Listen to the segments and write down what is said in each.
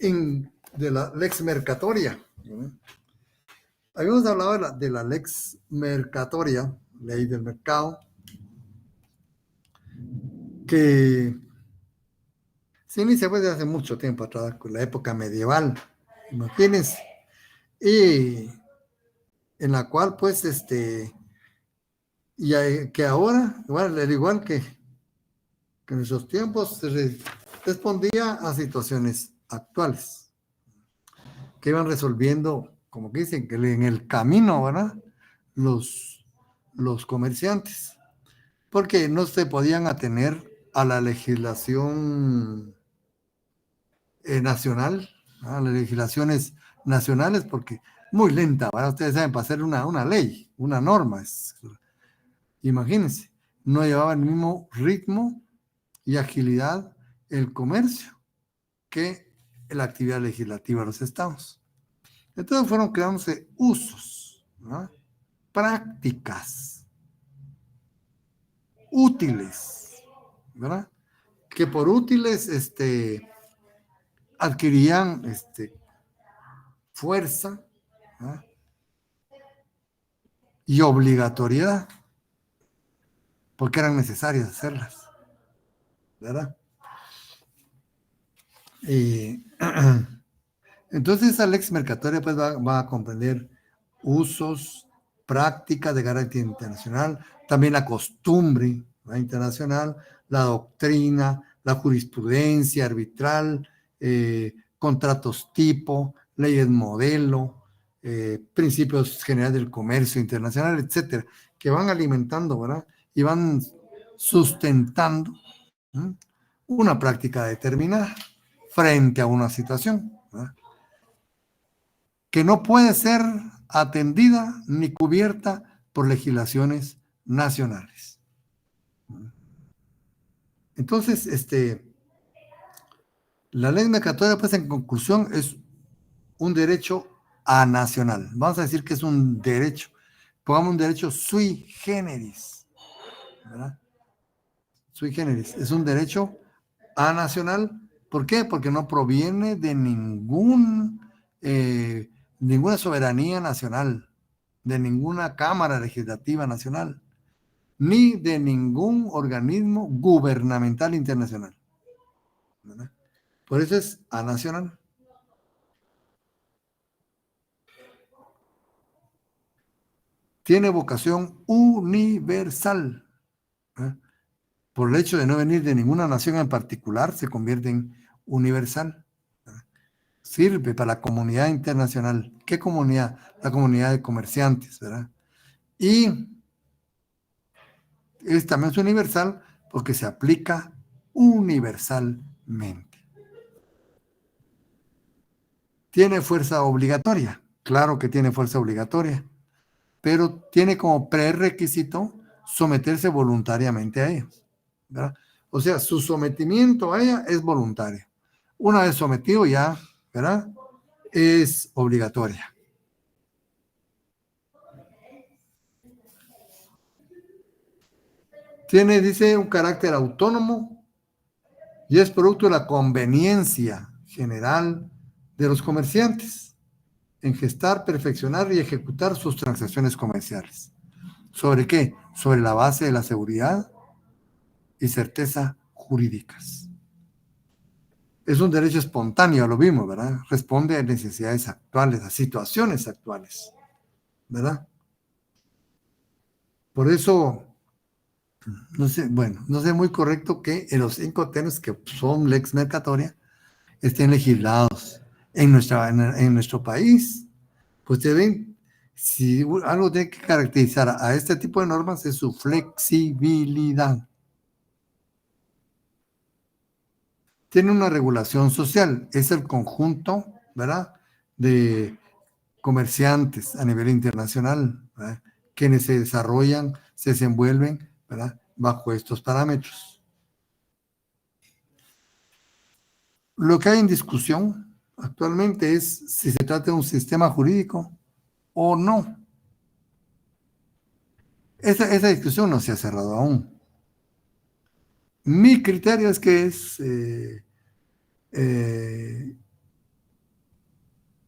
de la lex mercatoria. Habíamos hablado de la lex mercatoria, ley del mercado, que se inicia desde hace mucho tiempo atrás, con la época medieval, imagínense, y en la cual pues y que ahora, igual, al igual que en esos tiempos, se respondía a situaciones actuales que iban resolviendo, como que dicen, que en el camino, ¿verdad? Los comerciantes, porque no se podían atener a la legislación nacional, a las legislaciones nacionales, porque muy lenta, ¿verdad? Ustedes saben, para hacer una ley, una norma, imagínense, no llevaba el mismo ritmo y agilidad el comercio que la actividad legislativa de los estados. Entonces fueron creándose usos, ¿no? Prácticas útiles, ¿verdad? Que por útiles adquirían fuerza, ¿verdad? Y obligatoriedad, porque eran necesarias hacerlas, ¿verdad? Entonces esa lex mercatoria pues va a comprender usos, prácticas de carácter internacional, también la costumbre, ¿verdad? Internacional, la doctrina, la jurisprudencia arbitral, contratos tipo, leyes modelo, principios generales del comercio internacional, etcétera, que van alimentando, ¿verdad? Y van sustentando, ¿sí? Una práctica determinada frente a una situación, ¿verdad? Que no puede ser atendida ni cubierta por legislaciones nacionales. Entonces, la ley mercatoria, pues en conclusión, es un derecho anacional. Vamos a decir que es un derecho, pongamos un derecho sui generis, ¿verdad? Sui generis, es un derecho anacional. ¿Por qué? Porque no proviene de ninguna soberanía nacional, de ninguna cámara legislativa nacional, ni de ningún organismo gubernamental internacional, ¿verdad? Por eso es anacional. Tiene vocación universal, ¿verdad? Por el hecho de no venir de ninguna nación en particular, se convierte en universal, ¿verdad? Sirve para la comunidad internacional. ¿Qué comunidad? La comunidad de comerciantes, ¿verdad? Y también es universal porque se aplica universalmente. ¿Tiene fuerza obligatoria? Claro que tiene fuerza obligatoria, pero tiene como prerequisito someterse voluntariamente a ellos, ¿verdad? O sea, su sometimiento a ella es voluntario. Una vez sometido ya, ¿verdad? Es obligatoria. Tiene, dice, un carácter autónomo y es producto de la conveniencia general de los comerciantes en gestar, perfeccionar y ejecutar sus transacciones comerciales. ¿Sobre qué? Sobre la base de la seguridad y certeza jurídicas. Es un derecho espontáneo, lo vimos, ¿verdad? Responde a necesidades actuales, a situaciones actuales, ¿verdad? Por eso, no sé, bueno, no sé muy correcto que en los 5 temas que son lex mercatoria estén legislados en nuestro país. Pues ustedes ven, si algo tiene que caracterizar a este tipo de normas es su flexibilidad. Tiene una regulación social, es el conjunto, ¿verdad?, de comerciantes a nivel internacional, ¿verdad?, quienes se desarrollan, se desenvuelven, ¿verdad?, bajo estos parámetros. Lo que hay en discusión actualmente es si se trata de un sistema jurídico o no. Esa discusión no se ha cerrado aún. Mi criterio es que es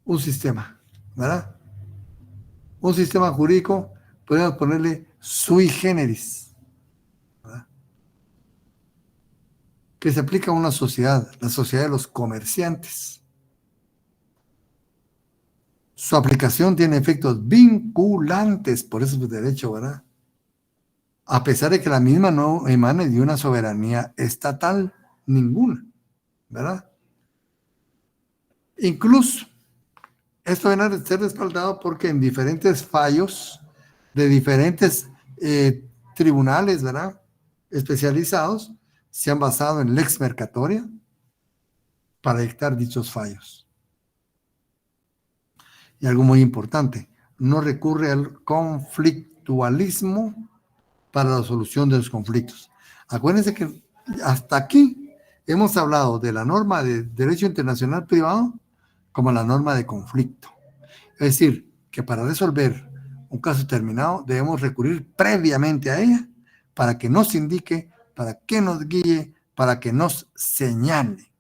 un sistema, ¿verdad? Un sistema jurídico, podemos ponerle sui generis, ¿verdad? Que se aplica a una sociedad, la sociedad de los comerciantes. Su aplicación tiene efectos vinculantes, por eso es derecho, ¿verdad? A pesar de que la misma no emane de una soberanía estatal ninguna, ¿verdad? Incluso, esto viene a ser respaldado porque en diferentes fallos de diferentes tribunales, ¿verdad? Especializados, se han basado en lex mercatoria para dictar dichos fallos. Y algo muy importante, no recurre al conflictualismo para la solución de los conflictos. Acuérdense que hasta aquí hemos hablado de la norma de derecho internacional privado como la norma de conflicto. Es decir, que para resolver un caso determinado debemos recurrir previamente a ella para que nos indique, para que nos guíe, para que nos señale.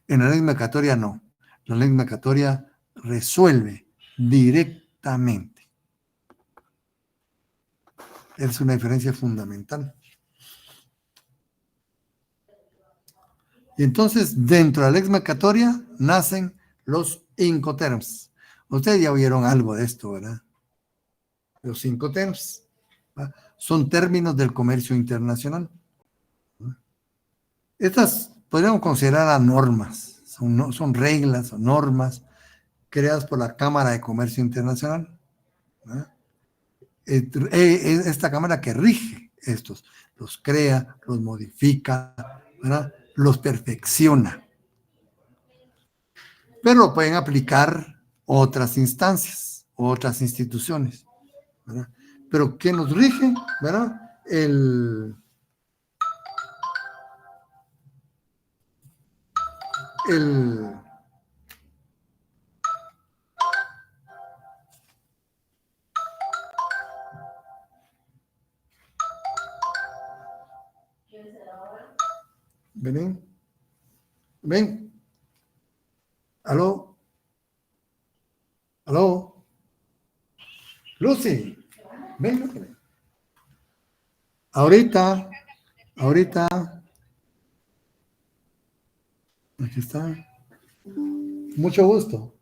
En la ley mercatoria no. La ley mercatoria resuelve directamente. Es una diferencia fundamental. Y entonces, dentro de la ley mercatoria nacen los incoterms. Ustedes ya oyeron algo de esto, ¿verdad? Los incoterms, ¿verdad? Son términos del comercio internacional. Estas podríamos considerar a normas, son reglas o normas creadas por la Cámara de Comercio Internacional, ¿verdad? Esta cámara que rige estos, los crea, los modifica, ¿verdad? Los perfecciona. Pero lo pueden aplicar otras instancias, otras instituciones, ¿verdad? Pero ¿qué nos rige? ¿Verdad? El ven, ven, aló, aló, Lucy, ven, ahorita, ahorita, aquí está, mucho gusto.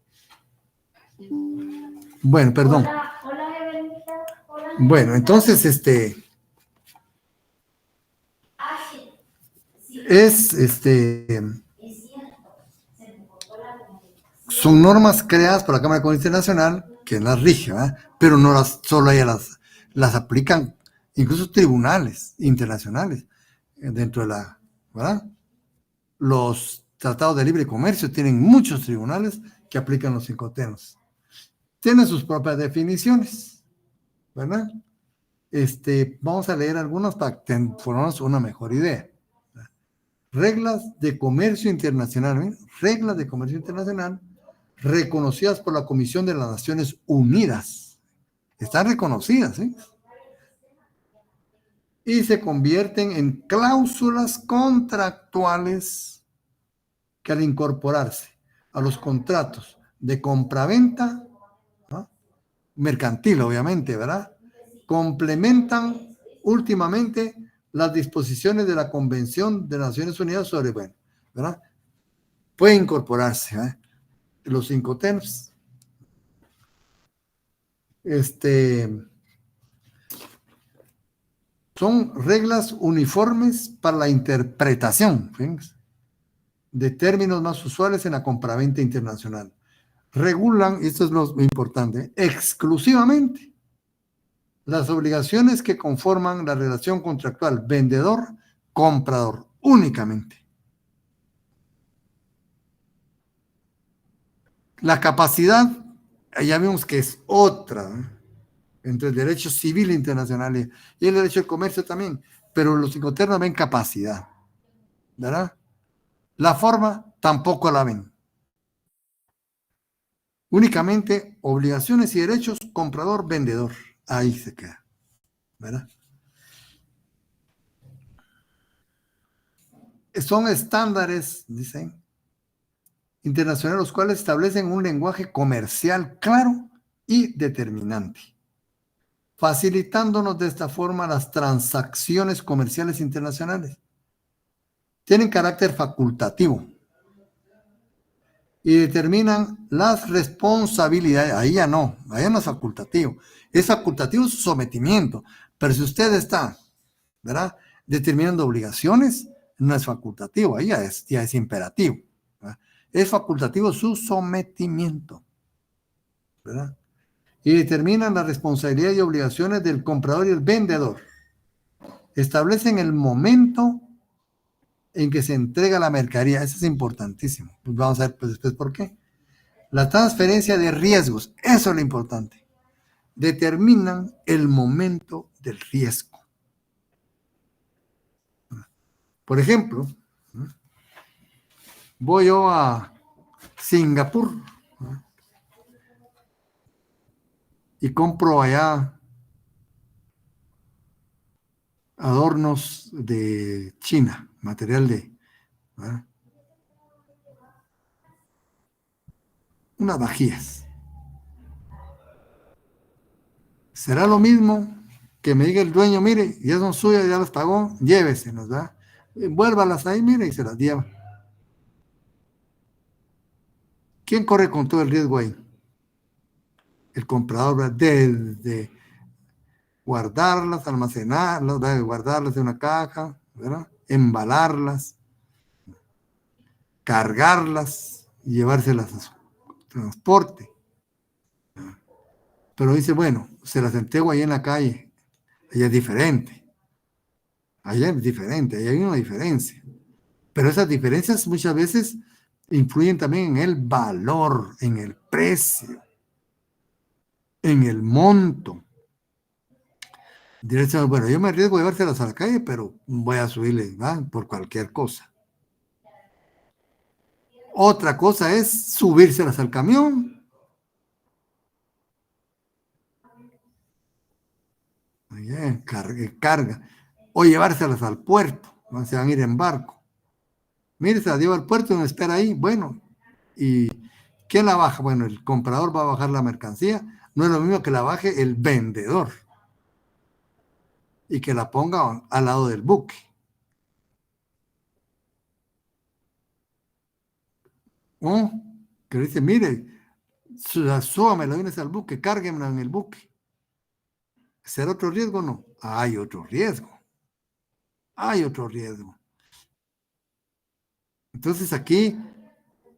Bueno, perdón. Hola, hola, Evelita. Hola. Bueno, entonces, Ah, sí. Sí, es, es cierto. Se me cortó la comunicación. son normas creadas por la Cámara de Comercio Internacional que las rige, ¿verdad? Pero no las, solo ellas las aplican, incluso tribunales internacionales dentro de la, ¿verdad? Los tratados de libre comercio tienen muchos tribunales que aplican los incoterms. Tienen sus propias definiciones, ¿verdad? Vamos a leer algunas para formarnos una mejor idea. Reglas de comercio internacional, ¿eh? Reglas de comercio internacional reconocidas por la Comisión de las Naciones Unidas. Están reconocidas, ¿eh? Y se convierten en cláusulas contractuales que al incorporarse a los contratos de compraventa, ¿no? Mercantil, obviamente, ¿verdad? Complementan últimamente las disposiciones de la Convención de Naciones Unidas sobre, bueno, ¿verdad? Puede incorporarse, ¿eh? Los incoterms. Son reglas uniformes para la interpretación, ¿sí? De términos más usuales en la compraventa internacional. Regulan, y esto es lo importante, exclusivamente las obligaciones que conforman la relación contractual vendedor-comprador, únicamente. La capacidad, ya vemos que es otra, ¿eh? Entre el derecho civil internacional y el derecho del comercio también, pero los incoterms ven capacidad, ¿verdad? La forma tampoco la ven. Únicamente obligaciones y derechos comprador-vendedor. Ahí se queda, ¿verdad? Son estándares, dicen, internacionales, los cuales establecen un lenguaje comercial claro y determinante, facilitándonos de esta forma las transacciones comerciales internacionales. Tienen carácter facultativo y determinan las responsabilidades. Ahí ya no es facultativo. Es facultativo su sometimiento, pero si usted está, ¿verdad?, determinando obligaciones, no es facultativo, ahí ya es imperativo, ¿verdad? Es facultativo su sometimiento, ¿verdad? Y determinan las responsabilidades y obligaciones del comprador y el vendedor. Establecen el momento en que se entrega la mercadería. Eso es importantísimo. Pues vamos a ver pues, después por qué. La transferencia de riesgos, eso es lo importante. Determinan el momento del riesgo. Por ejemplo, voy yo a Singapur y compro allá adornos de China, material de, ¿verdad?, unas vajillas. ¿Será lo mismo que me diga el dueño, mire, ya son suyas, ya las pagó, lléveselas, ¿verdad? Vuélvalas ahí, mire, y se las lleva? ¿Quién corre con todo el riesgo ahí? El comprador, ¿verdad?, de guardarlas, almacenarlas, ¿verdad?, guardarlas en una caja, ¿verdad?, embalarlas, cargarlas y llevárselas a su transporte. Pero dice, bueno, se las entrego ahí en la calle. Allá es diferente. Allá es diferente, allá hay una diferencia. Pero esas diferencias muchas veces influyen también en el valor, en el precio, en el monto. Dirección, bueno, yo me arriesgo a llevárselas a la calle, pero voy a subirle, ¿va?, por cualquier cosa. Otra cosa es subírselas al camión. Carga. O llevárselas al puerto. ¿No? Se van a ir en barco. Mire, se las lleva al puerto y me espera ahí. Bueno, ¿y quién la baja? Bueno, el comprador va a bajar la mercancía. No es lo mismo que la baje el vendedor y que la ponga al lado del buque. ¿Oh? Que dice, mire, súbamela, vienes al buque, cárguemela en el buque. ¿Será otro riesgo o no? Hay otro riesgo. Hay otro riesgo. Entonces aquí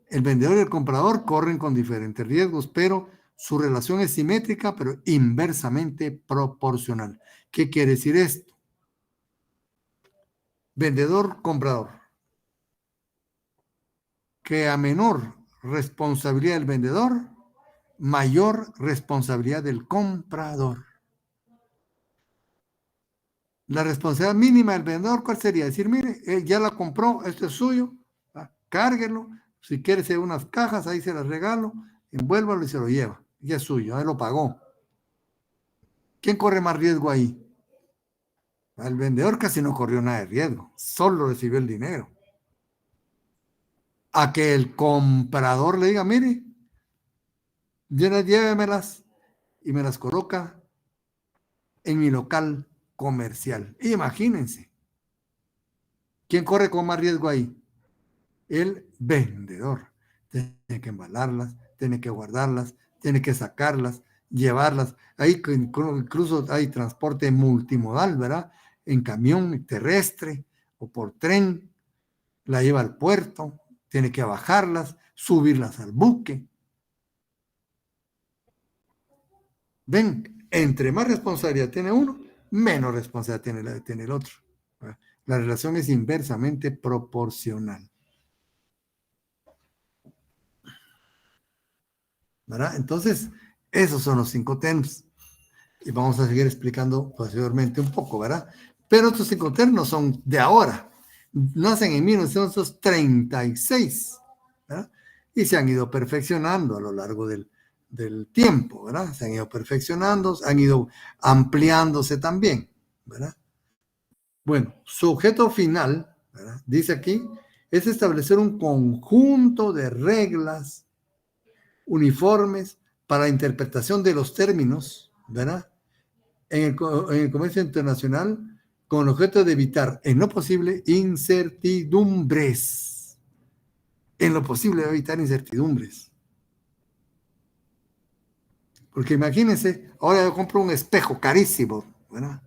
el vendedor y el comprador corren con diferentes riesgos, pero su relación es simétrica, pero inversamente proporcional. ¿Qué quiere decir esto? Vendedor-comprador. Que a menor responsabilidad del vendedor, mayor responsabilidad del comprador. La responsabilidad mínima del vendedor, ¿cuál sería? Decir, mire, él ya la compró, esto es suyo, ¿va?, cárguelo. Si quiere hacer unas cajas, ahí se las regalo, envuélvalo y se lo lleva. Ya es suyo, ahí lo pagó. ¿Quién corre más riesgo ahí? El vendedor casi no corrió nada de riesgo, solo recibió el dinero. A que el comprador le diga, mire, llévemelas y me las coloca en mi local comercial. Imagínense. ¿Quién corre con más riesgo ahí? El vendedor. Tiene que embalarlas, tiene que guardarlas, tiene que sacarlas, llevarlas. Ahí incluso hay transporte multimodal, ¿verdad? En camión terrestre o por tren. La lleva al puerto, tiene que bajarlas, subirlas al buque. Ven, entre más responsabilidad tiene uno, menos responsabilidad tiene el otro. La relación es inversamente proporcional. ¿Verdad? Entonces, esos son los 5 términos. Y vamos a seguir explicando posteriormente un poco, ¿verdad? Pero estos 5 términos son de ahora. Nacen en 1936, ¿verdad? Y se han ido perfeccionando a lo largo del tiempo, ¿verdad? Se han ido perfeccionando, han ido ampliándose también, ¿verdad? Bueno, su objeto final, ¿verdad?, dice aquí es establecer un conjunto de reglas uniformes para la interpretación de los términos, ¿verdad? En el comercio internacional, con el objeto de evitar, en lo posible, incertidumbres. En lo posible, evitar incertidumbres. Porque imagínense, ahora yo compro un espejo carísimo, ¿verdad?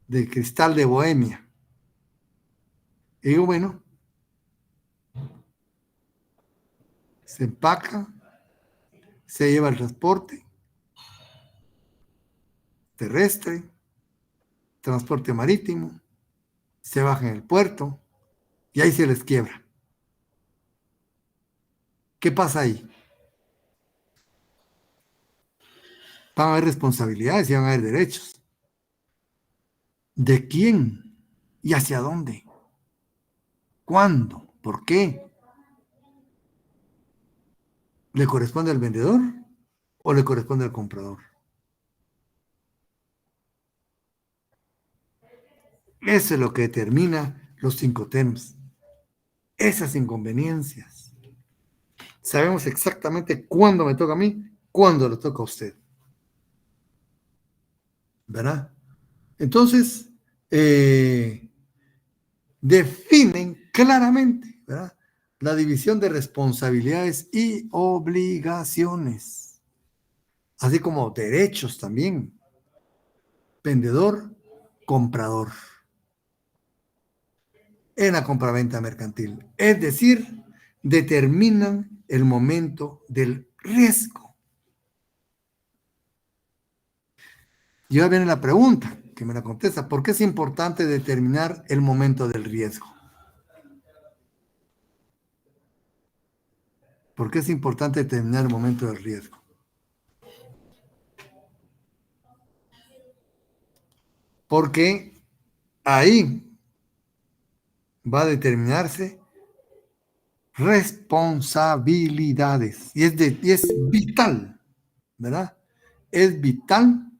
De cristal de Bohemia. Y digo, bueno, se empaca, se lleva el transporte terrestre, transporte marítimo, se baja en el puerto y ahí se les quiebra. ¿Qué pasa ahí? Van a haber responsabilidades y van a haber derechos. ¿De quién? ¿Y hacia dónde? ¿Cuándo? ¿Por qué? ¿Le corresponde al vendedor o le corresponde al comprador? Eso es lo que determina los 5 TEMS. Esas inconveniencias. Sabemos exactamente cuándo me toca a mí, cuándo le toca a usted. ¿Verdad? Entonces, definen claramente, ¿verdad?, la división de responsabilidades y obligaciones, así como derechos también. Vendedor, comprador. En la compraventa mercantil. Es decir, determinan el momento del riesgo. Y ahora viene la pregunta que me la contesta. ¿Por qué es importante determinar el momento del riesgo? ¿Por qué es importante determinar el momento del riesgo? Porque ahí va a determinarse responsabilidades. Y es vital, ¿verdad? Es vital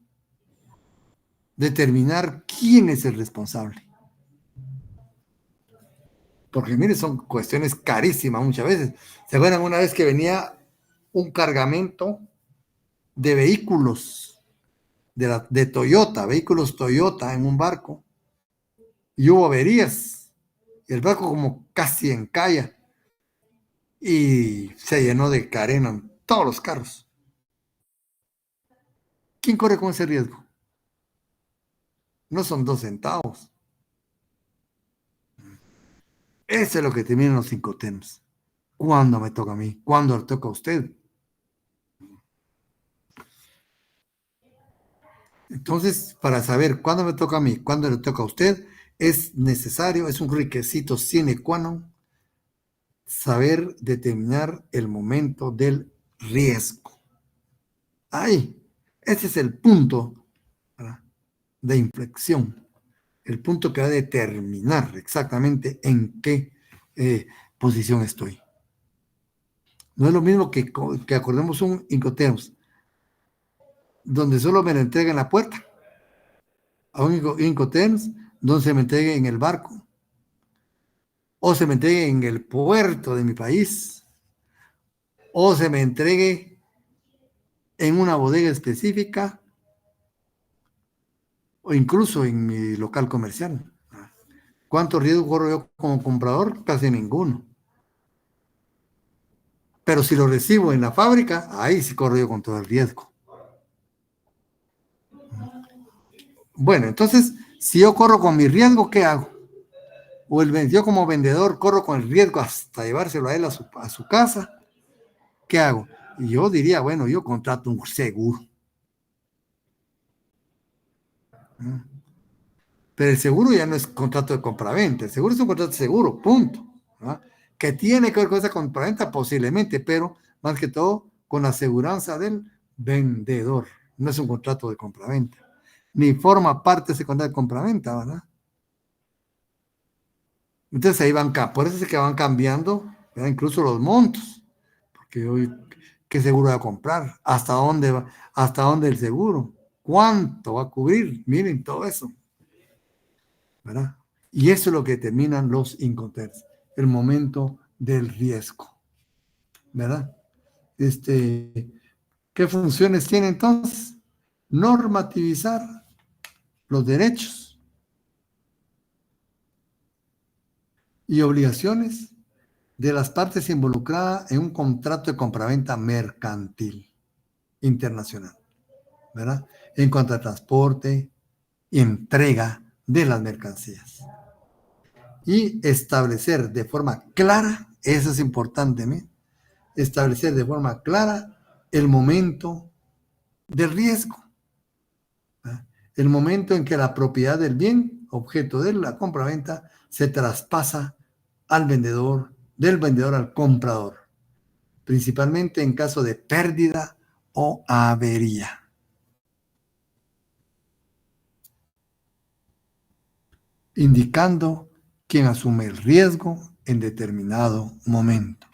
determinar quién es el responsable. Porque, mire, son cuestiones carísimas muchas veces. ¿Se acuerdan una vez que venía un cargamento de vehículos de Toyota, vehículos Toyota en un barco, y hubo averías? Y el barco como casi encalla y se llenó de carena en todos los carros. ¿Quién corre con ese riesgo? No son 2 centavos. Eso es lo que terminan los 5 TEMS. ¿Cuándo me toca a mí? ¿Cuándo le toca a usted? Entonces, para saber cuándo me toca a mí, cuándo le toca a usted, es necesario, es un requisito sine qua non, saber determinar el momento del riesgo. Ahí, ese es el punto, ¿verdad?, de inflexión, el punto que va a determinar exactamente en qué posición estoy. No es lo mismo que acordemos un Incoterms, donde solo me lo entrega en la puerta, a un Incoterms donde se me entregue en el barco, o se me entregue en el puerto de mi país, o se me entregue en una bodega específica, o incluso en mi local comercial. ¿Cuánto riesgo corro yo como comprador? Casi ninguno. Pero si lo recibo en la fábrica, ahí sí corro yo con todo el riesgo. Bueno, entonces, si yo corro con mi riesgo, ¿qué hago? O yo como vendedor corro con el riesgo hasta llevárselo a él a su casa, ¿qué hago? Y yo diría, bueno, yo contrato un seguro. Pero el seguro ya no es contrato de compraventa, el seguro es un contrato de seguro, punto. ¿Verdad? Que tiene que ver con esa compraventa posiblemente, pero más que todo con la aseguranza del vendedor. No es un contrato de compraventa, ni forma parte de ese contrato de compraventa, ¿verdad? Entonces ahí por eso es que van cambiando, ¿verdad?, incluso los montos, porque hoy, ¿qué seguro va a comprar? ¿Hasta dónde va? ¿Hasta dónde el seguro? ¿Cuánto va a cubrir? Miren todo eso, ¿verdad? Y eso es lo que determinan los Incoterms, el momento del riesgo, ¿verdad? ¿Qué funciones tiene entonces? Normativizar los derechos y obligaciones de las partes involucradas en un contrato de compraventa mercantil internacional, ¿verdad? En cuanto a transporte y entrega de las mercancías. Y establecer de forma clara, eso es importante, ¿eh? Establecer de forma clara el momento del riesgo, ¿verdad? El momento en que la propiedad del bien, objeto de la compraventa, se traspasa al vendedor, del vendedor al comprador, principalmente en caso de pérdida o avería. Indicando quién asume el riesgo en determinado momento.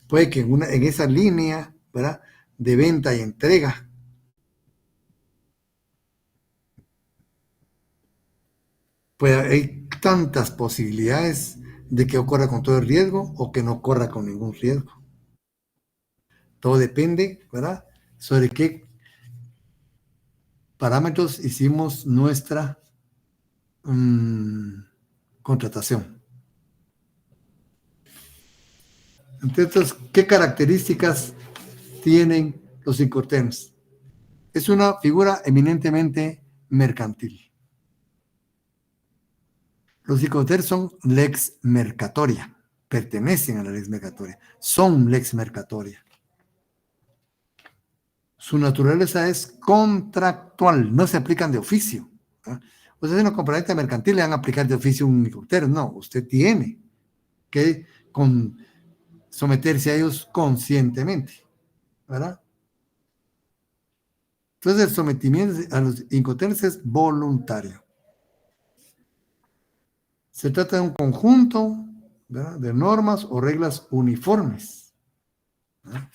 Puede que en esa línea, ¿verdad?, de venta y entrega, pues hay tantas posibilidades de que ocurra con todo el riesgo o que no ocurra con ningún riesgo. Todo depende, ¿verdad?, sobre qué parámetros hicimos nuestra contratación. Entonces, ¿qué características tienen los Incoterms? Es una figura eminentemente mercantil. Los Incoterms son lex mercatoria, pertenecen a la lex mercatoria, son lex mercatoria. Su naturaleza es contractual, no se aplican de oficio, ¿eh? Usted en una compraventa mercantil le van a aplicar de oficio un Incoterm, no, usted tiene que someterse a ellos conscientemente, ¿verdad? Entonces el sometimiento a los Incoterms es voluntario. Se trata de un conjunto, ¿verdad?, de normas o reglas uniformes, ¿verdad?,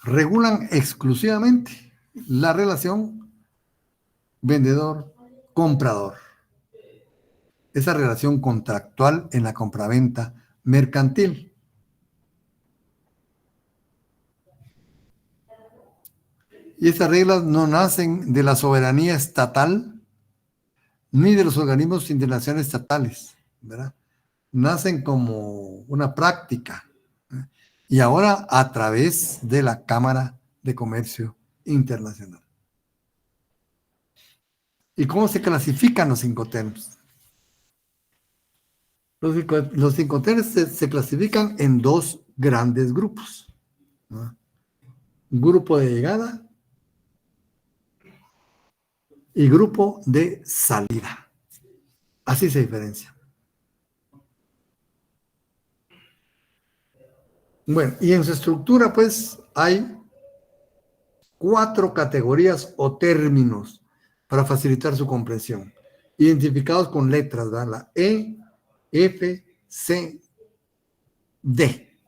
regulan exclusivamente la relación vendedor-comprador, esa relación contractual en la compraventa mercantil. Y esas reglas no nacen de la soberanía estatal ni de los organismos internacionales estatales, ¿verdad? Nacen como una práctica, ¿eh? Y ahora a través de la Cámara de Comercio Internacional. ¿Y cómo se clasifican los Incoterms? Los Incoterms se clasifican en dos grandes grupos, ¿no? Grupo de llegada y grupo de salida. Así se diferencia. Bueno, y en su estructura, pues, hay 4 categorías o términos para facilitar su comprensión, identificados con letras, ¿verdad? La E, F, C, D.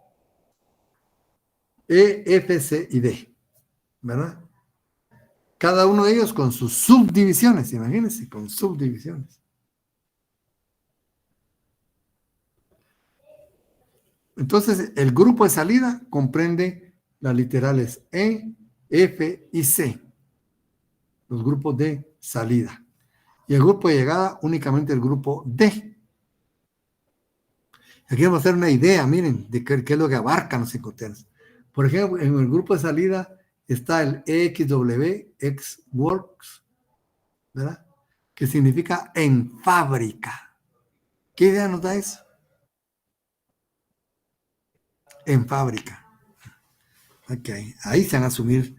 E, F, C y D, ¿verdad? Cada uno de ellos con sus subdivisiones, imagínense, con subdivisiones. Entonces, el grupo de salida comprende las literales E, F y C, los grupos de salida. Y el grupo de llegada, únicamente el grupo D. Aquí vamos a hacer una idea, miren, de qué es lo que abarcan los Incoterms. Por ejemplo, en el grupo de salida está el EXW, Ex-Works, ¿verdad?, que significa en fábrica. ¿Qué idea nos da eso? En fábrica. Ok, ahí se van a asumir.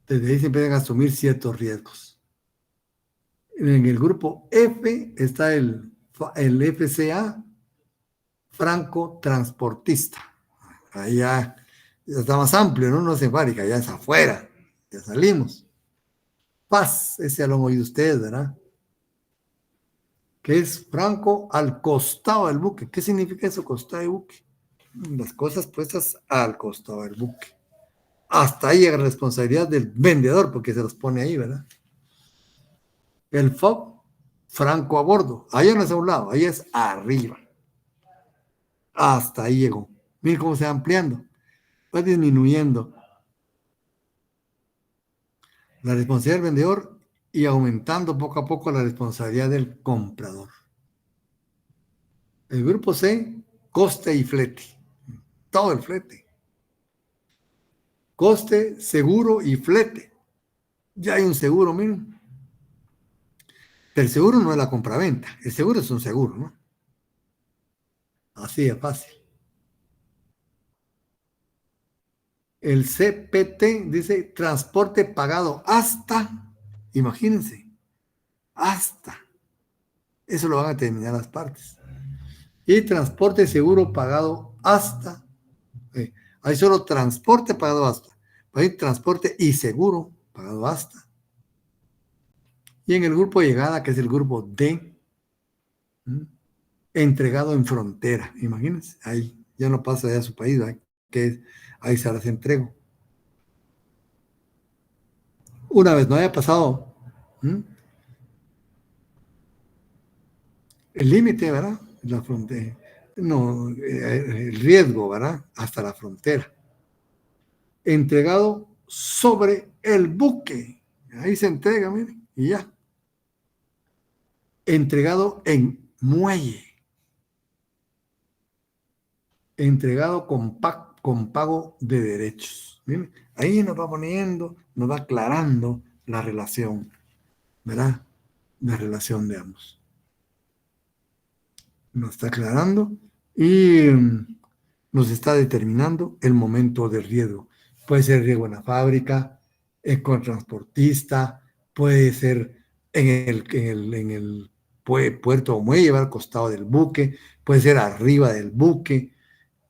Desde ahí se empiezan a asumir ciertos riesgos. En el grupo F está el FCA, franco transportista. Ahí ya está más amplio, ¿no? No es en fábrica, ya es afuera. Ya salimos. Paz, ese ya lo han oído ustedes, ¿verdad? Que es franco al costado del buque. ¿Qué significa eso, costado del buque? Las cosas puestas al costado del buque. hasta ahí llega la responsabilidad del vendedor, porque se los pone ahí, ¿verdad? El FOB, franco a bordo. Ahí no es a un lado, ahí es arriba. Hasta ahí llegó. Miren cómo se va ampliando. Va disminuyendo la responsabilidad del vendedor y aumentando poco a poco la responsabilidad del comprador. El grupo C, coste y flete. Todo el flete. Coste, seguro y flete. Ya hay un seguro, miren. Pero el seguro no es la compraventa. El seguro es un seguro, ¿no? Así de fácil. El CPT dice transporte pagado hasta, imagínense, hasta. Eso lo van a determinar las partes. Y transporte seguro pagado hasta. Hay solo transporte pagado hasta. Hay transporte y seguro pagado hasta. Y en el grupo de llegada, que es el grupo D, entregado en frontera. Imagínense, ahí ya no pasa de a su país, ¿verdad? Que ahí se las entrego. Una vez no haya pasado el límite, ¿verdad? La frontera. No, el riesgo, ¿verdad? Hasta la frontera. Entregado sobre el buque. Ahí se entrega, miren, y ya. Entregado en muelle. Entregado con pago de derechos. Miren, ahí nos va poniendo, nos va aclarando la relación, ¿verdad? La relación de ambos. Nos está aclarando y nos está determinando el momento de riesgo. Puede ser riesgo en la fábrica, con el transportista, puede ser en el puerto o muelle, al costado del buque, puede ser arriba del buque,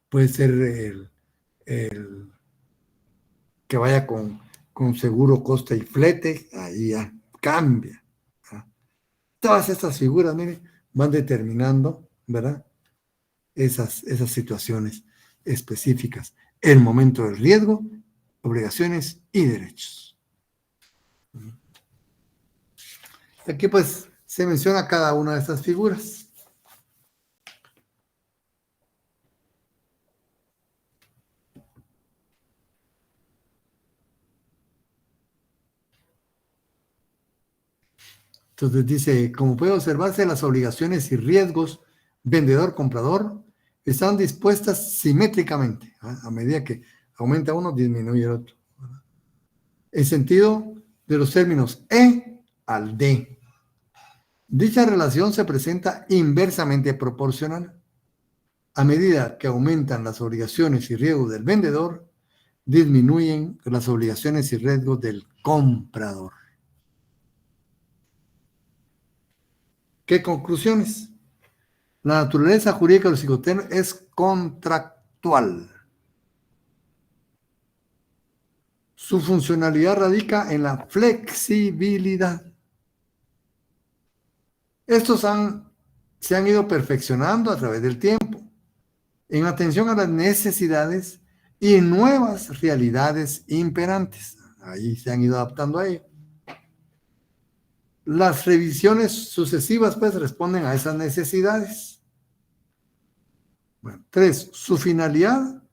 puede ser el que vaya con seguro, coste y flete, ahí ya cambia. ¿Verdad? Todas estas figuras, miren, van determinando, ¿verdad? Esas situaciones específicas. El momento del riesgo, obligaciones y derechos. Aquí pues se menciona cada una de estas figuras. Entonces dice, como puede observarse, las obligaciones y riesgos vendedor-comprador están dispuestas simétricamente. ¿Eh? A medida que aumenta uno, disminuye el otro. En sentido de los términos E al D. Dicha relación se presenta inversamente proporcional. A medida que aumentan las obligaciones y riesgos del vendedor, disminuyen las obligaciones y riesgos del comprador. ¿Qué conclusiones? La naturaleza jurídica de los psicotermos es contractual. Su funcionalidad radica en la flexibilidad. Estos se han ido perfeccionando a través del tiempo, en atención a las necesidades y nuevas realidades imperantes. Ahí se han ido adaptando a ello. Las revisiones sucesivas pues responden a esas necesidades. Bueno, 3. Su finalidad,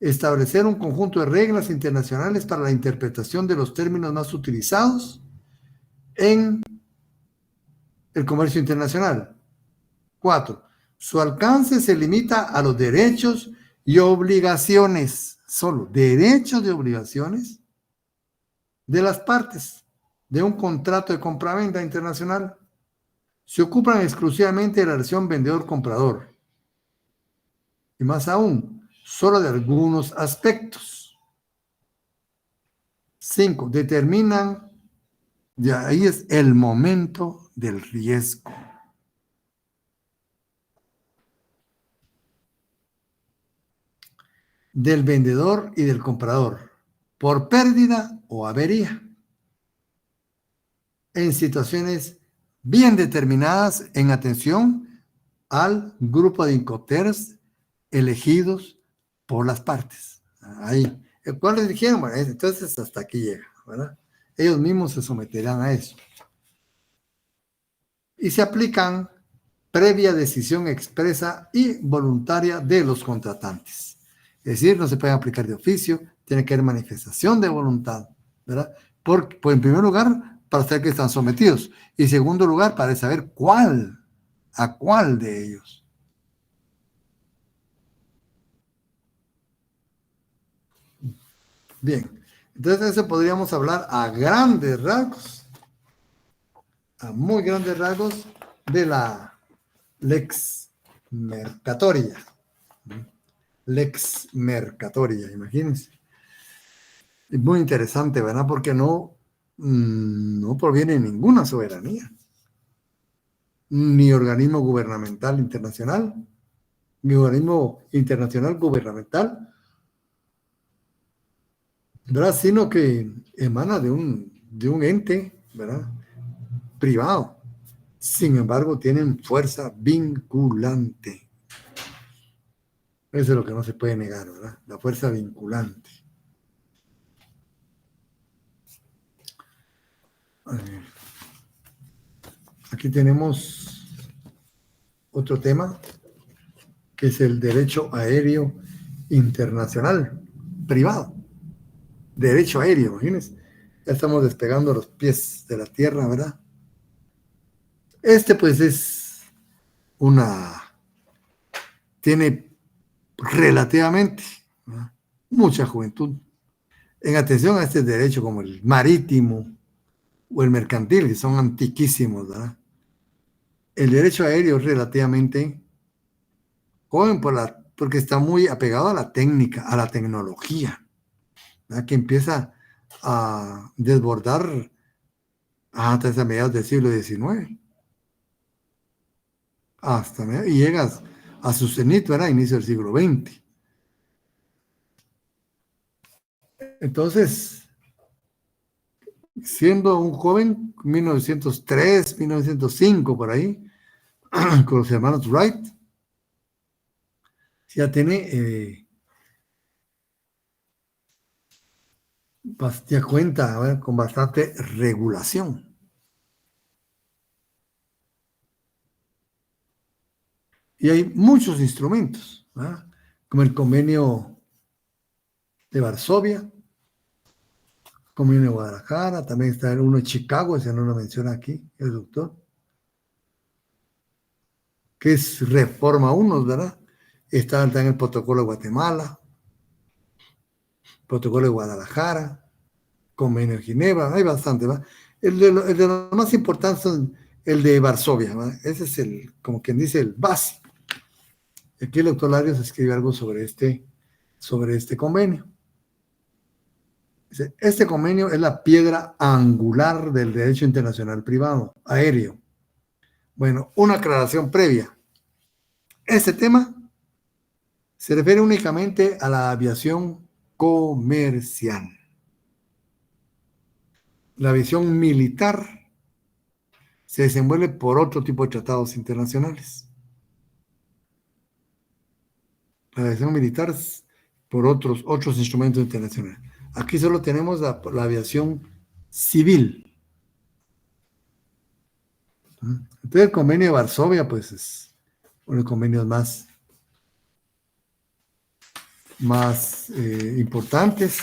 establecer un conjunto de reglas internacionales para la interpretación de los términos más utilizados en el comercio internacional. 4. Su alcance se limita a los derechos y obligaciones, solo derechos y obligaciones de las partes de un contrato de compraventa internacional. Se ocupan exclusivamente de la relación vendedor-comprador. Y más aún, solo de algunos aspectos. 5. Determinan, y ahí es el momento del riesgo. Del vendedor y del comprador, por pérdida o avería, en situaciones bien determinadas en atención al grupo de incoterms elegidos por las partes. Ahí. ¿Cuál les dijeron? Bueno, entonces hasta aquí llega, ¿verdad? Ellos mismos se someterán a eso. Y se aplican previa decisión expresa y voluntaria de los contratantes. Es decir, no se pueden aplicar de oficio, tiene que haber manifestación de voluntad, ¿verdad? Por en primer lugar, para saber que están sometidos. Y en segundo lugar, para saber a cuál de ellos. Bien, entonces eso podríamos hablar a grandes rasgos, a muy grandes rasgos, de la lex mercatoria. Lex mercatoria, imagínense. Es muy interesante, ¿verdad? Porque no proviene de ninguna soberanía, ni organismo gubernamental internacional, ni organismo internacional gubernamental, ¿verdad? Sino que emana de un ente, ¿verdad? Privado. Sin embargo, tienen fuerza vinculante. Eso es lo que no se puede negar, ¿verdad? La fuerza vinculante. A ver. Aquí tenemos otro tema, que es el derecho aéreo internacional privado. Derecho aéreo, imagínense. Ya estamos despegando los pies de la tierra, ¿verdad? Pues tiene relativamente, ¿verdad?, mucha juventud en atención a este derecho como el marítimo o el mercantil, que son antiquísimos, ¿verdad? El derecho aéreo es relativamente joven porque está muy apegado a la técnica, a la tecnología, ¿verdad?, que empieza a desbordar hasta mediados del siglo XIX. Y llegas a su cenit, ¿verdad?, a inicio del siglo XX. Entonces, siendo un joven, 1903, 1905, por ahí, con los hermanos Wright, ya tiene, ya cuenta, ¿verdad?, con bastante regulación. Y hay muchos instrumentos, ¿verdad?, como el convenio de Varsovia, convenio de Guadalajara, también está uno de Chicago, ese no lo menciona aquí el doctor, que es Reforma 1, ¿verdad? Está también el protocolo de Guatemala, protocolo de Guadalajara, convenio de Ginebra, hay bastante, ¿verdad? El de los más importantes son el de Varsovia, ¿verdad? Ese es como quien dice, el básico. Aquí el doctor Larios escribe algo sobre este convenio. Este convenio es la piedra angular del derecho internacional privado, aéreo. Bueno, una aclaración previa. Este tema se refiere únicamente a la aviación comercial. La aviación militar se desenvuelve por otro tipo de tratados internacionales. La aviación militar por otros instrumentos internacionales. Aquí solo tenemos la aviación civil. Entonces el convenio de Varsovia, pues es uno de los convenios más importantes.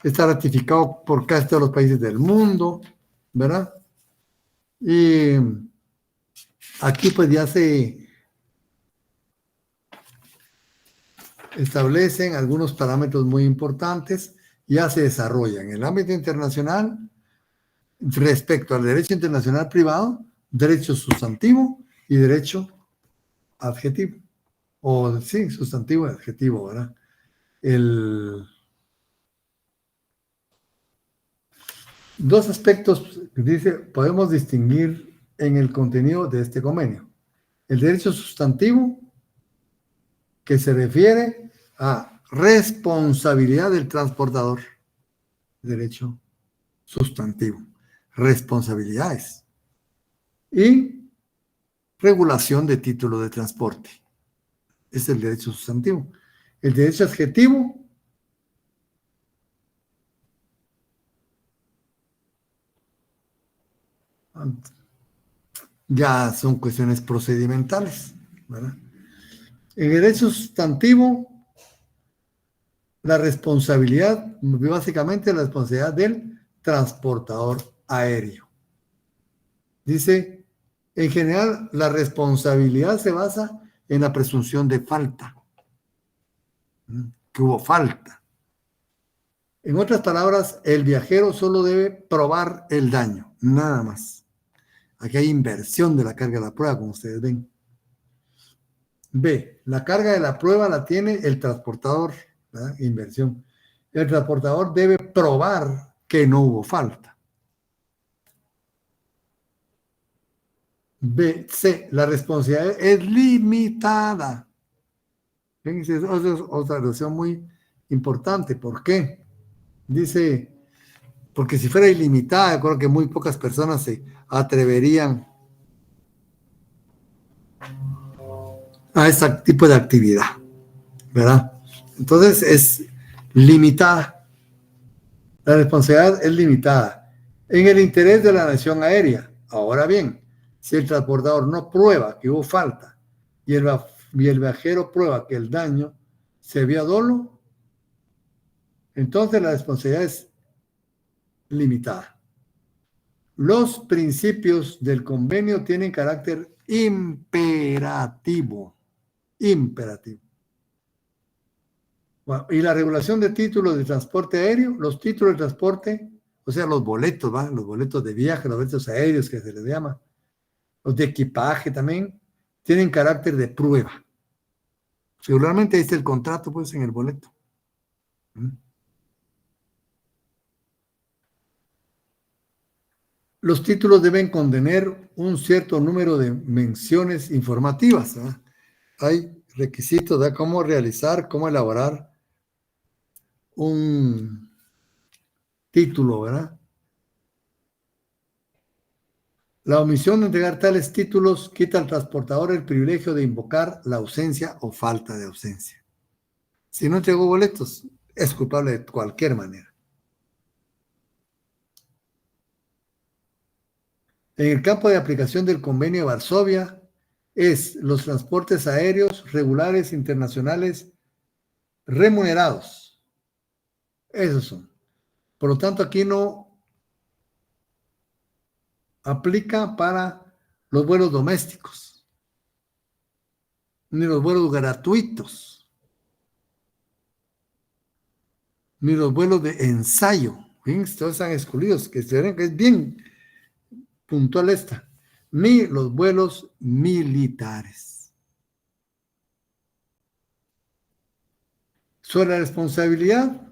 Está ratificado por casi todos los países del mundo, ¿verdad? Y aquí pues ya se establecen algunos parámetros muy importantes, ya se desarrollan en el ámbito internacional respecto al derecho internacional privado, derecho sustantivo y derecho adjetivo. O sí, sustantivo y adjetivo, ¿verdad? Dos aspectos, dice, podemos distinguir en el contenido de este convenio. El derecho sustantivo, que se refiere a responsabilidad del transportador. Derecho sustantivo. Responsabilidades. Y regulación de título de transporte. Es el derecho sustantivo. El derecho adjetivo ya son cuestiones procedimentales, ¿verdad? En el derecho sustantivo, la responsabilidad, básicamente la responsabilidad del transportador aéreo. Dice, en general, la responsabilidad se basa en la presunción de falta, que hubo falta. En otras palabras, el viajero solo debe probar el daño, nada más. Aquí hay inversión de la carga de la prueba, como ustedes ven. B, la carga de la prueba la tiene el transportador, ¿verdad? Inversión. El transportador debe probar que no hubo falta. B, C, la responsabilidad es limitada. Fíjense, esa es otra relación muy importante. ¿Por qué? Dice, porque si fuera ilimitada, yo creo que muy pocas personas se atreverían a ese tipo de actividad, ¿verdad? Entonces es limitada. La responsabilidad es limitada en el interés de la nación aérea. Ahora bien, si el transportador no prueba que hubo falta y el viajero prueba que el daño se vio dolo, entonces la responsabilidad es limitada. Los principios del convenio tienen carácter imperativo. Imperativo. Bueno, y la regulación de títulos de transporte aéreo, los títulos de transporte, o sea, los boletos, ¿va? Los boletos de viaje, los boletos aéreos que se les llama, los de equipaje también, tienen carácter de prueba. Regularmente ahí está el contrato, pues, en el boleto. Los títulos deben contener un cierto número de menciones informativas, ¿verdad? Hay requisitos de cómo realizar, cómo elaborar un título, ¿verdad? La omisión de entregar tales títulos quita al transportador el privilegio de invocar la ausencia o falta de ausencia. Si no entregó boletos, es culpable de cualquier manera. En el campo de aplicación del Convenio de Varsovia, es los transportes aéreos regulares internacionales remunerados. Esos son. Por lo tanto, aquí no aplica para los vuelos domésticos, ni los vuelos gratuitos, ni los vuelos de ensayo. Todos están excluidos, que se ven que es bien puntual esta, ni los vuelos militares. Sobre la responsabilidad,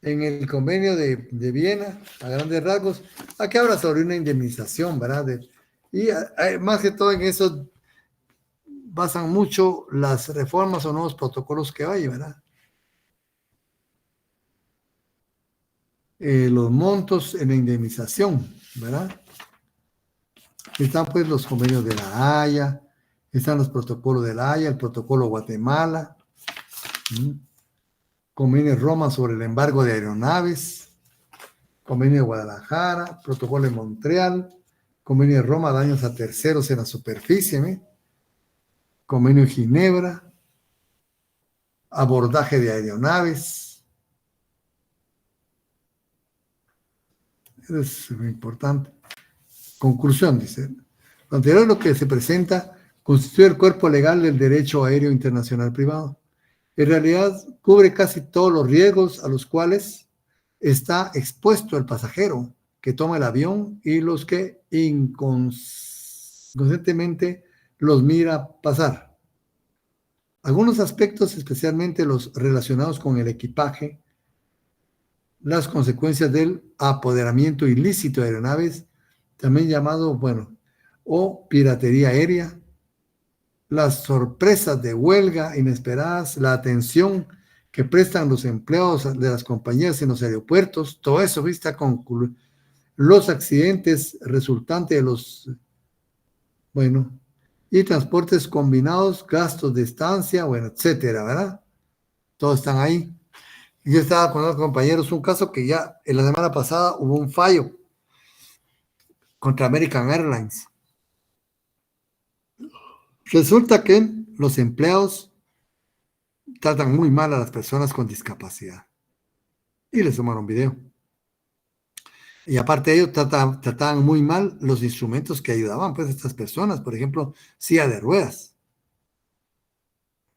en el convenio de Viena, a grandes rasgos, aquí habla sobre una indemnización, ¿verdad? Y más que todo en eso basan mucho las reformas o nuevos protocolos que hay, ¿verdad? Los montos en la indemnización, ¿verdad? Están pues los convenios de la Haya, están los protocolos de la Haya, el protocolo Guatemala, convenio de Roma sobre el embargo de aeronaves, convenio de Guadalajara, protocolo de Montreal, convenio de Roma, daños a terceros en la superficie, convenio de Ginebra, abordaje de aeronaves. Eso es muy importante. Conclusión, dice. Lo anterior, lo que se presenta constituye el cuerpo legal del derecho aéreo internacional privado. En realidad, cubre casi todos los riesgos a los cuales está expuesto el pasajero que toma el avión y los que inconscientemente los mira pasar. Algunos aspectos, especialmente los relacionados con el equipaje, las consecuencias del apoderamiento ilícito de aeronaves, también llamado, o piratería aérea, las sorpresas de huelga inesperadas, la atención que prestan los empleados de las compañías en los aeropuertos, todo eso, vista con los accidentes resultantes de los, y transportes combinados, gastos de estancia, etcétera, ¿verdad? Todos están ahí. Yo estaba con los compañeros, un caso que ya en la semana pasada hubo un fallo contra American Airlines. Resulta que los empleados tratan muy mal a las personas con discapacidad y les tomaron video. Y aparte de ello, trataban muy mal los instrumentos que ayudaban pues a estas personas, por ejemplo, silla de ruedas,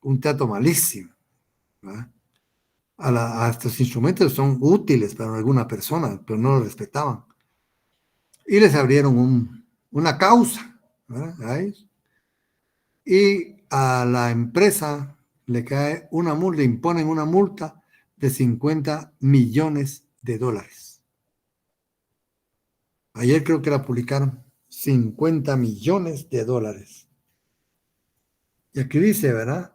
un trato malísimo, ¿verdad? A estos instrumentos son útiles para alguna persona, pero no lo respetaban. Y les abrieron una causa, ¿verdad? A ellos. Y a la empresa le cae una multa, le imponen una multa de 50 millones de dólares. Ayer creo que la publicaron, 50 millones de dólares. Y aquí dice, ¿verdad?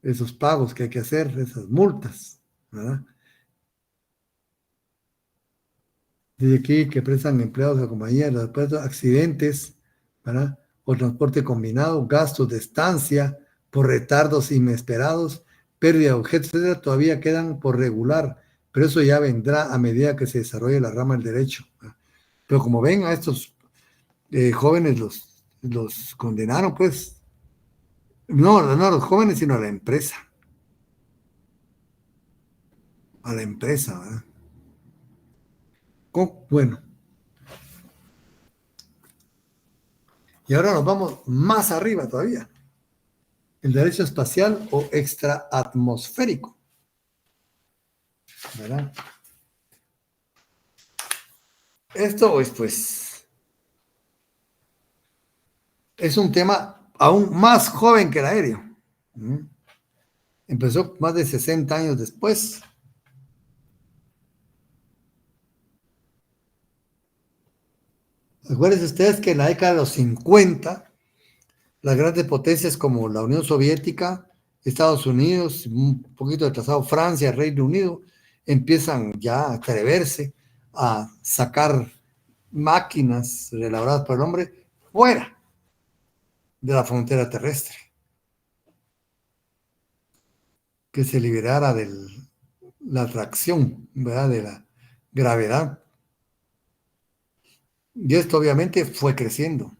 Esos pagos que hay que hacer, esas multas, ¿verdad? Dice aquí que prestan empleados de la compañía, los accidentes, ¿verdad? O transporte combinado, gastos de estancia por retardos inesperados, pérdida de objetos, etcétera, todavía quedan por regular, pero eso ya vendrá a medida que se desarrolle la rama del derecho, ¿verdad? Pero como ven, a estos jóvenes los condenaron, pues, no a los jóvenes, sino a la empresa, ¿verdad? Bueno, y ahora nos vamos más arriba todavía. El derecho espacial o extraatmosférico, ¿verdad? Esto es un tema aún más joven que el aéreo. Empezó más de 60 años después. Acuérdense ustedes que en la década de los 50, las grandes potencias como la Unión Soviética, Estados Unidos, un poquito retrasado Francia, Reino Unido, empiezan ya a atreverse a sacar máquinas elaboradas por el hombre fuera de la frontera terrestre, que se liberara de la atracción, ¿verdad? De la gravedad. Y esto obviamente fue creciendo.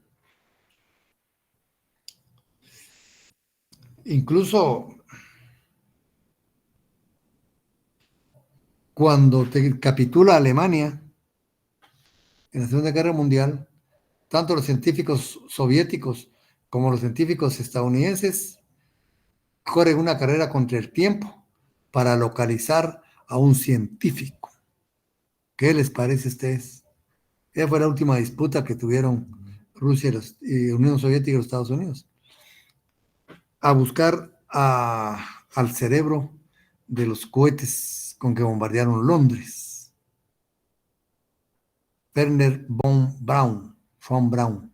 Incluso cuando capitula Alemania en la Segunda Guerra Mundial, tanto los científicos soviéticos como los científicos estadounidenses corren una carrera contra el tiempo para localizar a un científico. ¿Qué les parece a ustedes? Esa fue la última disputa que tuvieron Rusia y Unión Soviética y los Estados Unidos. A buscar al cerebro de los cohetes con que bombardearon Londres. Werner von Braun,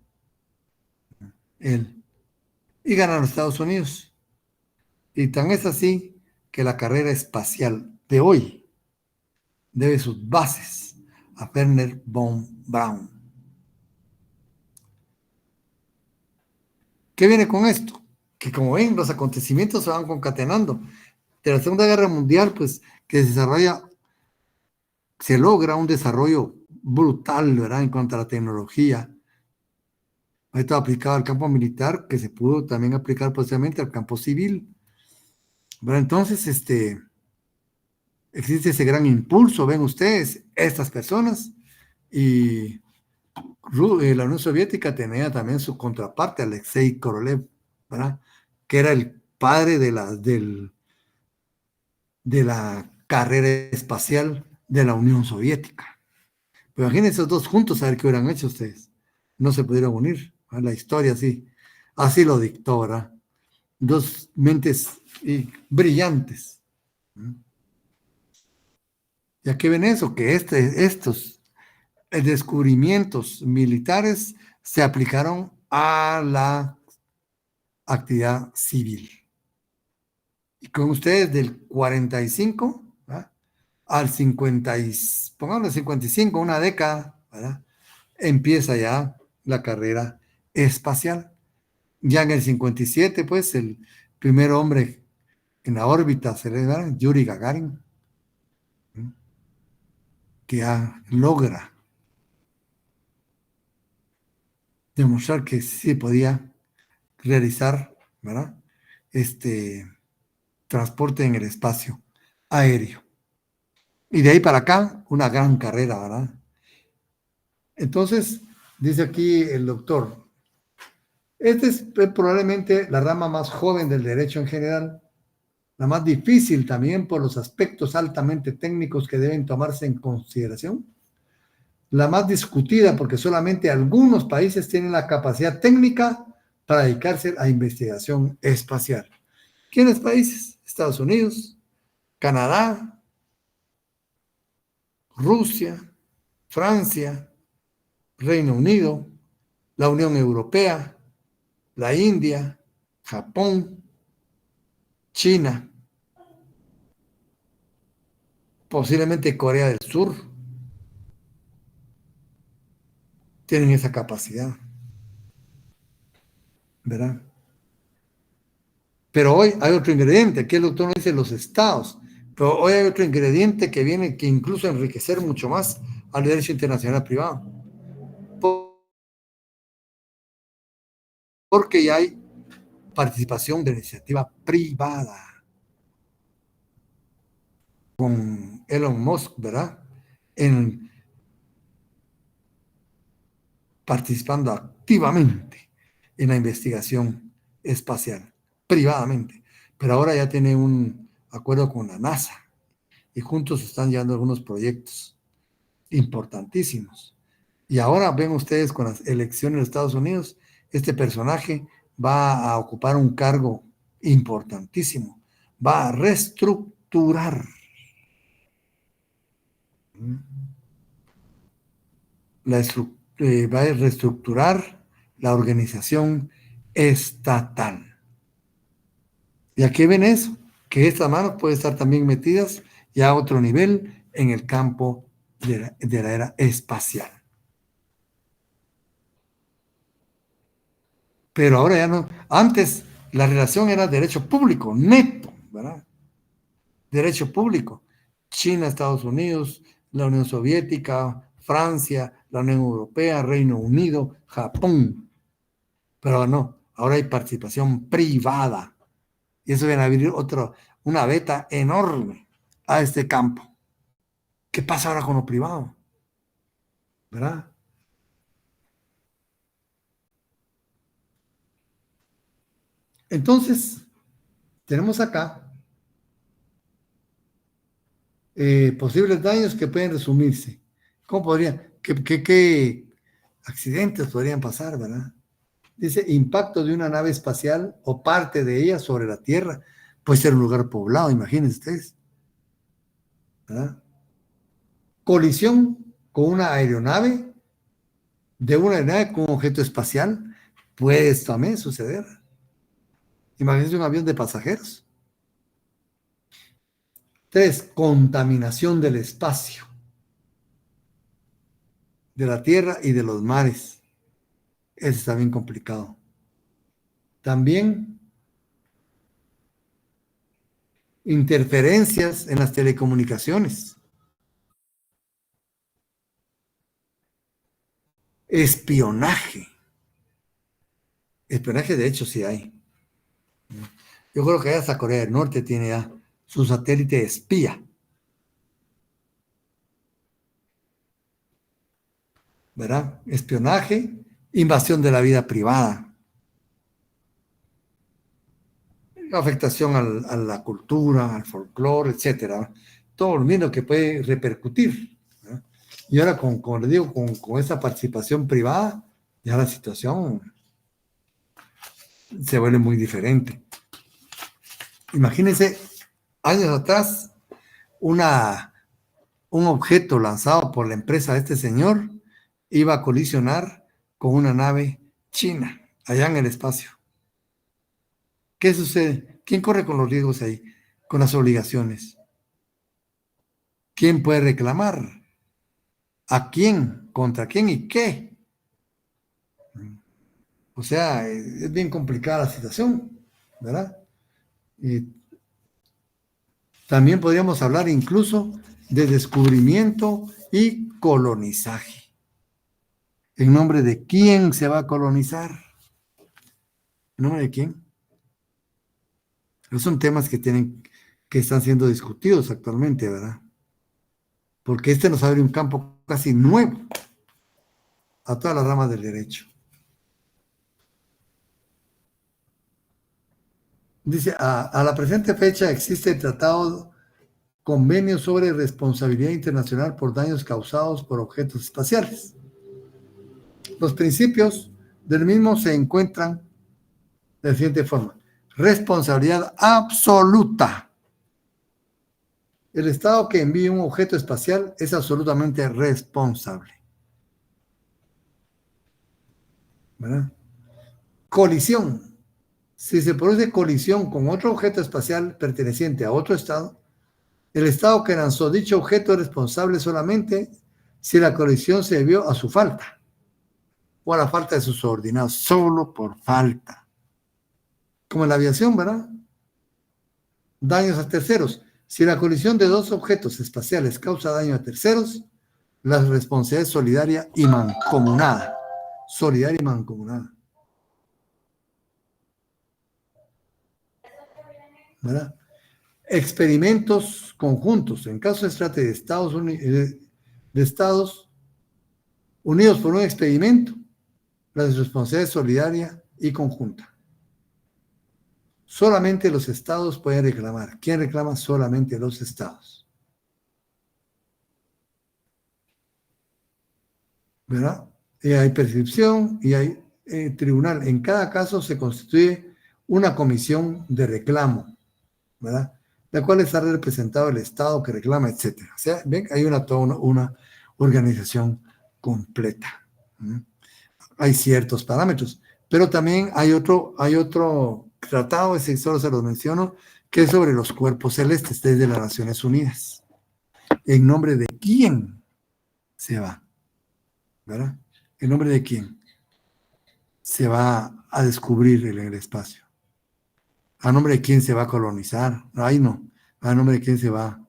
él. Y ganaron los Estados Unidos. Y tan es así que la carrera espacial de hoy debe sus bases a Werner von Braun. ¿Qué viene con esto? Que como ven, los acontecimientos se van concatenando. De la Segunda Guerra Mundial, pues, que se logra un desarrollo brutal, ¿verdad? En cuanto a la tecnología. Esto aplicado al campo militar, que se pudo también aplicar posteriormente al campo civil. ¿Verdad? Entonces, existe ese gran impulso, ven ustedes, estas personas, y la Unión Soviética tenía también su contraparte, Alexei Korolev, ¿verdad? Que era el padre de la carrera espacial de la Unión Soviética. Pero imagínense esos dos juntos a ver qué hubieran hecho ustedes. No se pudieron unir. ¿Verdad? La historia así lo dictó, ¿verdad? Dos mentes brillantes. ¿Y a qué ven eso? Que estos descubrimientos militares se aplicaron a la actividad civil. Y con ustedes del 45, ¿verdad? Al 50, pongamos el 55, una década, ¿verdad? Empieza ya la carrera espacial. Ya en el 57, pues, el primer hombre en la órbita celeste, Yuri Gagarin, que ya logra demostrar que sí podía realizar, ¿verdad? Transporte en el espacio aéreo. Y de ahí para acá, una gran carrera, ¿verdad? Entonces, dice aquí el doctor, esta es probablemente la rama más joven del derecho en general, la más difícil también por los aspectos altamente técnicos que deben tomarse en consideración, la más discutida porque solamente algunos países tienen la capacidad técnica para dedicarse a investigación espacial. ¿Quiénes países? Estados Unidos, Canadá, Rusia, Francia, Reino Unido, la Unión Europea, la India, Japón, China, posiblemente Corea del Sur, tienen esa capacidad, ¿verdad? Pero hoy hay otro ingrediente, aquí el doctor no dice los estados, pero hoy hay otro ingrediente que viene que incluso enriquecer mucho más al derecho internacional privado. Porque ya hay participación de la iniciativa privada con Elon Musk, ¿verdad? En participando activamente en la investigación espacial, privadamente. Pero ahora ya tiene un acuerdo con la NASA y juntos están llevando algunos proyectos importantísimos. Y ahora ven ustedes con las elecciones de Estados Unidos, este personaje va a ocupar un cargo importantísimo, va a reestructurar va a reestructurar la organización estatal. ¿Y a qué ven eso? Que estas manos pueden estar también metidas ya a otro nivel en el campo de la era espacial. Pero ahora ya no. Antes la relación era derecho público, neto, ¿verdad? Derecho público. China, Estados Unidos, la Unión Soviética, Francia, la Unión Europea, Reino Unido, Japón. Pero no, ahora hay participación privada. Y eso viene a abrir una beta enorme a este campo. ¿Qué pasa ahora con lo privado? ¿Verdad? Entonces, tenemos acá posibles daños que pueden resumirse. ¿Cómo podrían? ¿Qué accidentes podrían pasar, verdad? Dice, impacto de una nave espacial o parte de ella sobre la Tierra. Puede ser un lugar poblado, imagínense ustedes. ¿Verdad? Colisión con una aeronave, de una aeronave con un objeto espacial, puede también suceder. Imagínense un avión de pasajeros. 3, contaminación del espacio, de la tierra y de los mares. Eso está bien complicado. También interferencias en las telecomunicaciones. Espionaje. Espionaje, de hecho, sí hay. Yo creo que hasta Corea del Norte tiene ya su satélite espía. ¿Verdad? Espionaje, invasión de la vida privada, afectación a la cultura, al folclore, etcétera. Todo lo mismo que puede repercutir. ¿Verdad? Y ahora, como les digo, con esa participación privada, ya la situación se vuelve muy diferente. Imagínense, años atrás, un objeto lanzado por la empresa de este señor iba a colisionar con una nave china allá en el espacio. ¿Qué sucede? ¿Quién corre con los riesgos ahí? Con las obligaciones. ¿Quién puede reclamar? ¿A quién? ¿Contra quién y qué? O sea, es bien complicada la situación, ¿verdad? Y también podríamos hablar incluso de descubrimiento y colonizaje. ¿En nombre de quién se va a colonizar? ¿En nombre de quién? Esos son temas que están siendo discutidos actualmente, ¿verdad? Porque este nos abre un campo casi nuevo a todas las ramas del derecho. Dice, a la presente fecha existe el tratado convenio sobre responsabilidad internacional por daños causados por objetos espaciales. Los principios del mismo se encuentran de la siguiente forma. Responsabilidad absoluta. El Estado que envíe un objeto espacial es absolutamente responsable. ¿Verdad? Colisión. Si se produce colisión con otro objeto espacial perteneciente a otro Estado, el Estado que lanzó dicho objeto es responsable solamente si la colisión se debió a su falta o a la falta de sus subordinados, solo por falta. Como en la aviación, ¿verdad? Daños a terceros. Si la colisión de dos objetos espaciales causa daño a terceros, la responsabilidad es solidaria y mancomunada. Solidaria y mancomunada. ¿Verdad? Experimentos conjuntos. En caso se trate de Estados Unidos por un experimento, la responsabilidad es solidaria y conjunta. Solamente los estados pueden reclamar. ¿Quién reclama? Solamente los estados. ¿Verdad? Y hay prescripción y hay tribunal. En cada caso se constituye una comisión de reclamo, ¿verdad? La cual está representado el Estado que reclama, etcétera. O sea, ven, hay toda una organización completa. Hay ciertos parámetros, pero también hay otro tratado, ese solo se los menciono, que es sobre los cuerpos celestes desde las Naciones Unidas. ¿En nombre de quién se va? ¿Verdad? ¿En nombre de quién se va a descubrir en el espacio? ¿A nombre de quién se va a colonizar? Ahí no. ¿A nombre de quién se va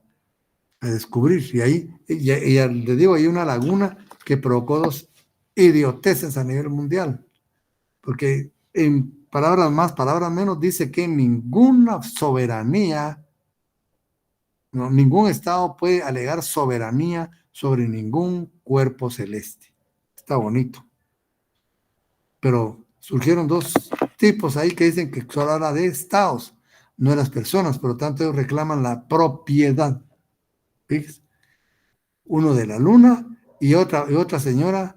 a descubrir? Y ahí, le digo, hay una laguna que provocó dos idioteces a nivel mundial. Porque en palabras más, palabras menos, dice que ninguna soberanía, no, ningún Estado puede alegar soberanía sobre ningún cuerpo celeste. Está bonito. Pero surgieron dos tipos ahí que dicen que solo habla de estados, no de las personas, por lo tanto ellos reclaman la propiedad. ¿Ves? Uno de la luna y otra señora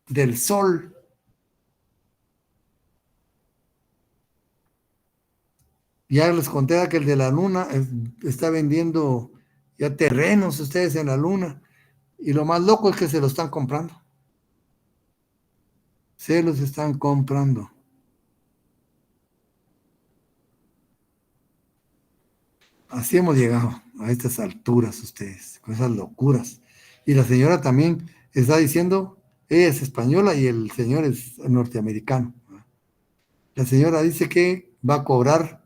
del sol. Ya les conté que el de la luna está vendiendo ya terrenos ustedes en la luna y lo más loco es que se lo están comprando. Se los están comprando. Así hemos llegado a estas alturas ustedes, con esas locuras. Y la señora también está diciendo, ella es española y el señor es norteamericano. La señora dice que va a cobrar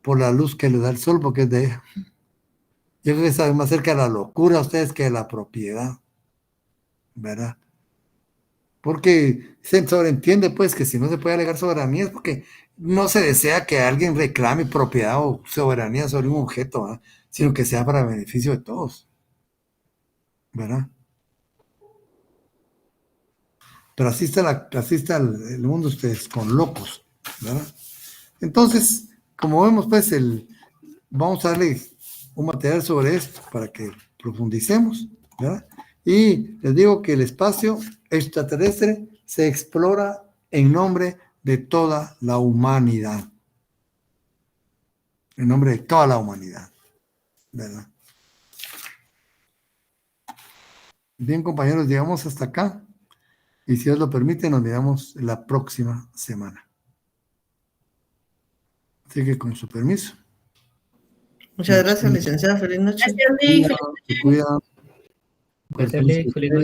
por la luz que le da el sol porque es de ella. Yo creo que saben más cerca de la locura ustedes que de la propiedad, ¿verdad? Porque se sobreentiende pues que si no se puede alegar soberanía es porque no se desea que alguien reclame propiedad o soberanía sobre un objeto, ¿verdad? Sino que sea para beneficio de todos, ¿verdad? Pero así está el mundo ustedes, con locos, ¿verdad? Entonces, como vemos pues, vamos a darle un material sobre esto para que profundicemos, ¿verdad? Y les digo que el espacio extraterrestre se explora en nombre de toda la humanidad. En nombre de toda la humanidad, ¿verdad? Bien, compañeros, llegamos hasta acá. Y si Dios lo permite, nos miramos la próxima semana. Así que con su permiso. Muchas gracias, licenciada. Feliz noche. Gracias, Lee. Se cuida. Gracias, Lee. Feliz noche.